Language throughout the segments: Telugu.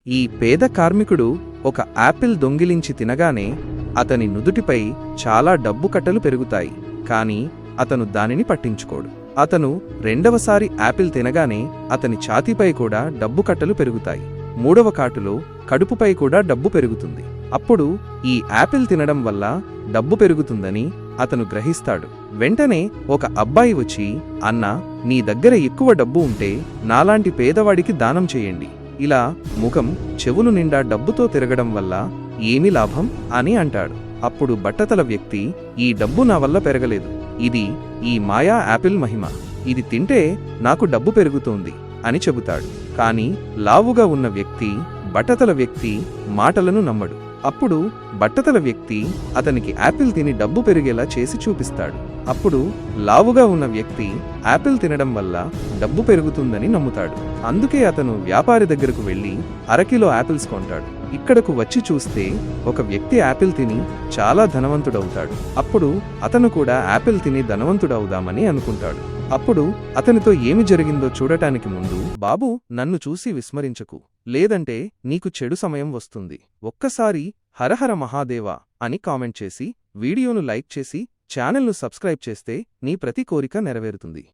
ఈ పేద కార్మికుడు ఒక యాపిల్ దొంగిలించి తినగానే అతని నుదుటిపై చాలా డబ్బు కట్టలు పెరుగుతాయి. కాని అతను దానిని పట్టించుకోడు. అతను రెండవసారి యాపిల్ తినగానే అతని ఛాతీపై కూడా డబ్బు కట్టలు పెరుగుతాయి. మూడవ కాటులో కడుపుపై కూడా డబ్బు పెరుగుతుంది. అప్పుడు ఈ యాపిల్ తినడం వల్ల డబ్బు పెరుగుతుందని అతను గ్రహిస్తాడు. వెంటనే ఒక అబ్బాయి వచ్చి, అన్నా, నీ దగ్గర ఎక్కువ డబ్బు ఉంటే నాలాంటి పేదవాడికి దానం చేయండి. ఇలా ముఖం చెవులు నిండా డబ్బుతో తిరగడం వల్ల ఏమి లాభం అని అంటాడు. అప్పుడు బట్టతల వ్యక్తి, ఈ డబ్బు నా వల్ల పెరగలేదు. ఇది ఈ మాయా యాపిల్ మహిమ. ఇది తింటే నాకు డబ్బు పెరుగుతోంది అని చెబుతాడు. కాని లావుగా ఉన్న వ్యక్తి బట్టతల వ్యక్తి మాటలను నమ్మడు. అప్పుడు బట్టతల వ్యక్తి అతనికి యాపిల్ తిని డబ్బు పెరిగేలా చేసి చూపిస్తాడు. అప్పుడు లావుగా ఉన్న వ్యక్తి యాపిల్ తినడం వల్ల డబ్బు పెరుగుతుందని నమ్ముతాడు. అందుకే అతను వ్యాపారి దగ్గరకు వెళ్లి అరకిలో యాపిల్స్ కొంటాడు. ఇక్కడకు వచ్చి చూస్తే ఒక వ్యక్తి యాపిల్ తిని చాలా ధనవంతుడవుతాడు. అప్పుడు అతను కూడా యాపిల్ తిని ధనవంతుడవుదామని అనుకుంటాడు. అప్పుడు అతనితో ఏమి జరిగిందో చూడటానికి ముందు, బాబూ, నన్ను చూసి విస్మరించకు, లేదంటే నీకు చెడు సమయం వస్తుంది. ఒక్కసారి హరహర మహాదేవా అని కామెంట్ చేసి, వీడియోను లైక్ చేసి, ఛానల్ను సబ్స్క్రైబ్ చేస్తే నీ ప్రతి కోరిక నెరవేరుతుంది.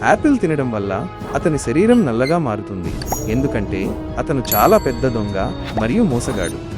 యాపిల్ తినడం వల్ల అతని శరీరం నల్లగా మారుతుంది. ఎందుకంటే అతను చాలా పెద్ద దొంగ మరియు మోసగాడు.